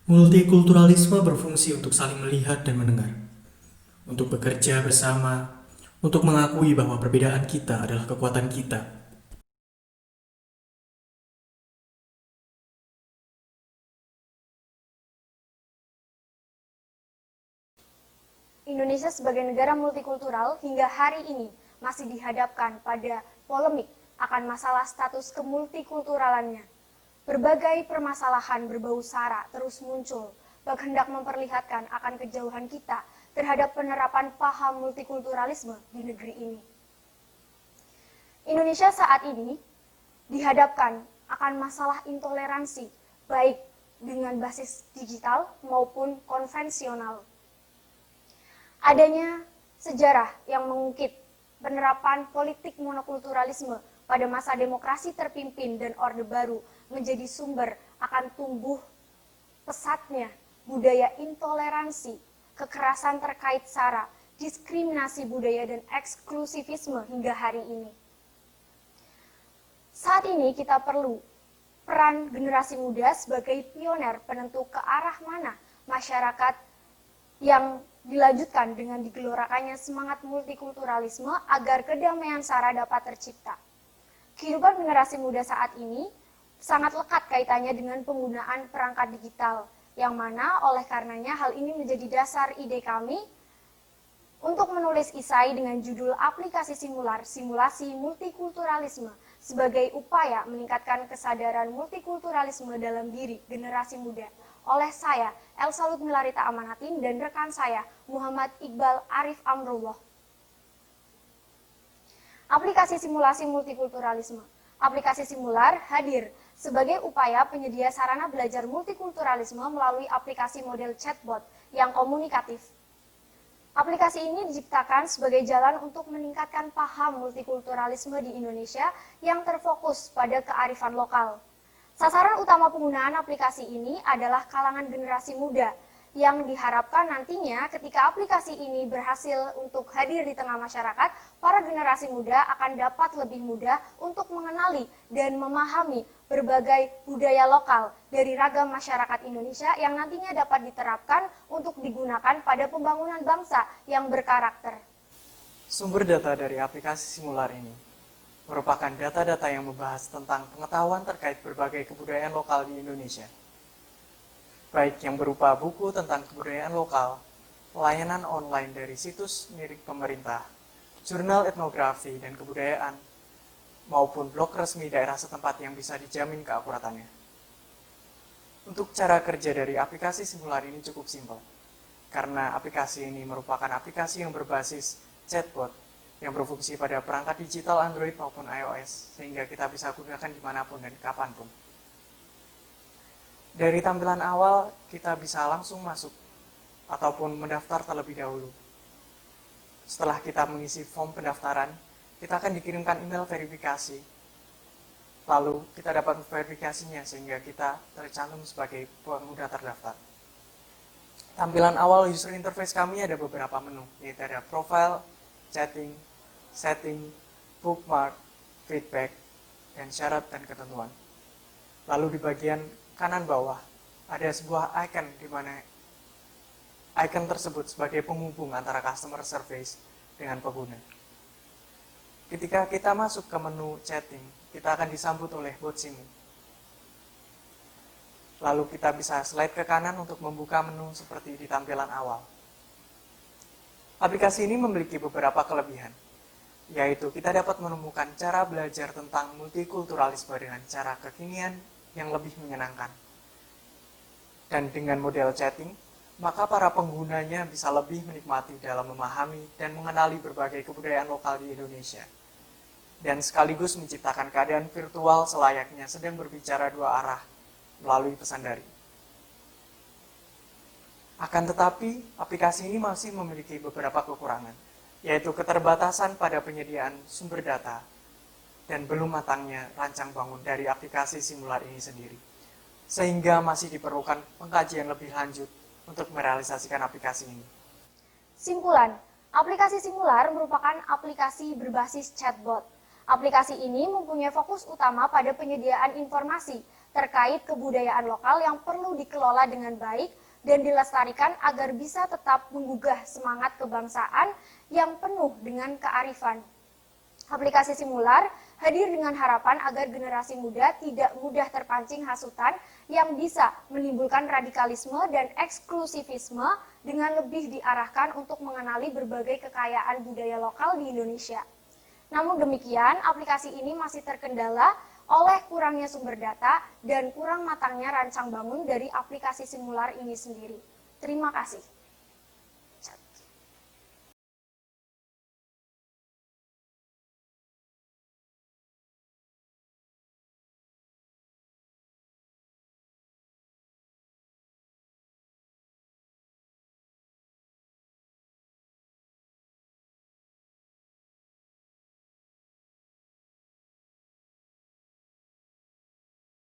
Multikulturalisme berfungsi untuk saling melihat dan mendengar, untuk bekerja bersama, untuk mengakui bahwa perbedaan kita adalah kekuatan kita. Indonesia sebagai negara multikultural hingga hari ini masih dihadapkan pada polemik akan masalah status kemultikulturalannya. Berbagai permasalahan berbau sara terus muncul, hendak memperlihatkan akan kejauhan kita terhadap penerapan paham multikulturalisme di negeri ini. Indonesia saat ini dihadapkan akan masalah intoleransi, baik dengan basis digital maupun konvensional. Adanya sejarah yang mengungkit penerapan politik monokulturalisme pada masa demokrasi terpimpin dan Orde Baru menjadi sumber akan tumbuh pesatnya budaya intoleransi, kekerasan terkait sara, diskriminasi budaya dan eksklusivisme hingga hari ini. Saat ini kita perlu peran generasi muda sebagai pioner penentu ke arah mana masyarakat yang dilanjutkan dengan digelorakannya semangat multikulturalisme agar kedamaian sara dapat tercipta. Kehidupan generasi muda saat ini sangat lekat kaitannya dengan penggunaan perangkat digital, yang mana oleh karenanya hal ini menjadi dasar ide kami untuk menulis isai dengan judul aplikasi simular, simulasi multikulturalisme sebagai upaya meningkatkan kesadaran multikulturalisme dalam diri generasi muda oleh saya, Elsa Lutmilarita Amanatin, dan rekan saya, Muhammad Iqbal Arif Amrullah. Aplikasi simulasi multikulturalisme. Aplikasi simular hadir sebagai upaya penyedia sarana belajar multikulturalisme melalui aplikasi model chatbot yang komunikatif. Aplikasi ini diciptakan sebagai jalan untuk meningkatkan paham multikulturalisme di Indonesia yang terfokus pada kearifan lokal. Sasaran utama penggunaan aplikasi ini adalah kalangan generasi muda yang diharapkan nantinya ketika aplikasi ini berhasil untuk hadir di tengah masyarakat, para generasi muda akan dapat lebih mudah untuk mengenali dan memahami berbagai budaya lokal dari ragam masyarakat Indonesia yang nantinya dapat diterapkan untuk digunakan pada pembangunan bangsa yang berkarakter. Sumber data dari aplikasi simular ini merupakan data-data yang membahas tentang pengetahuan terkait berbagai kebudayaan lokal di Indonesia, baik yang berupa buku tentang kebudayaan lokal, layanan online dari situs milik pemerintah, jurnal etnografi dan kebudayaan, maupun blog resmi daerah setempat yang bisa dijamin keakuratannya. Untuk cara kerja dari aplikasi simular ini cukup simpel, karena aplikasi ini merupakan aplikasi yang berbasis chatbot yang berfungsi pada perangkat digital Android maupun iOS, sehingga kita bisa gunakan dimanapun dan kapanpun. Dari tampilan awal, kita bisa langsung masuk ataupun mendaftar terlebih dahulu. Setelah kita mengisi form pendaftaran, kita akan dikirimkan email verifikasi. Lalu kita dapat verifikasinya sehingga kita tercantum sebagai pengguna terdaftar. Tampilan awal user interface kami ada beberapa menu, yaitu ada profile, chatting, setting, bookmark, feedback, dan syarat dan ketentuan. Lalu di bagian kanan bawah ada sebuah icon di mana icon tersebut sebagai penghubung antara customer service dengan pengguna. Ketika kita masuk ke menu chatting, kita akan disambut oleh bot Simu. Lalu kita bisa slide ke kanan untuk membuka menu seperti di tampilan awal. Aplikasi ini memiliki beberapa kelebihan, yaitu kita dapat menemukan cara belajar tentang multikulturalisme dengan cara kekinian yang lebih menyenangkan. Dan dengan model chatting, maka para penggunanya bisa lebih menikmati dalam memahami dan mengenali berbagai kebudayaan lokal di Indonesia, dan sekaligus menciptakan keadaan virtual selayaknya sedang berbicara dua arah melalui pesan daring. Akan tetapi, aplikasi ini masih memiliki beberapa kekurangan, yaitu keterbatasan pada penyediaan sumber data dan belum matangnya rancang bangun dari aplikasi simular ini sendiri, sehingga masih diperlukan pengkajian lebih lanjut untuk merealisasikan aplikasi ini. Simpulan, aplikasi simular merupakan aplikasi berbasis chatbot. Aplikasi ini mempunyai fokus utama pada penyediaan informasi terkait kebudayaan lokal yang perlu dikelola dengan baik dan dilestarikan agar bisa tetap menggugah semangat kebangsaan yang penuh dengan kearifan. Aplikasi Simular hadir dengan harapan agar generasi muda tidak mudah terpancing hasutan yang bisa menimbulkan radikalisme dan eksklusivisme dengan lebih diarahkan untuk mengenali berbagai kekayaan budaya lokal di Indonesia. Namun demikian, aplikasi ini masih terkendala oleh kurangnya sumber data dan kurang matangnya rancang bangun dari aplikasi Simular ini sendiri. Terima kasih.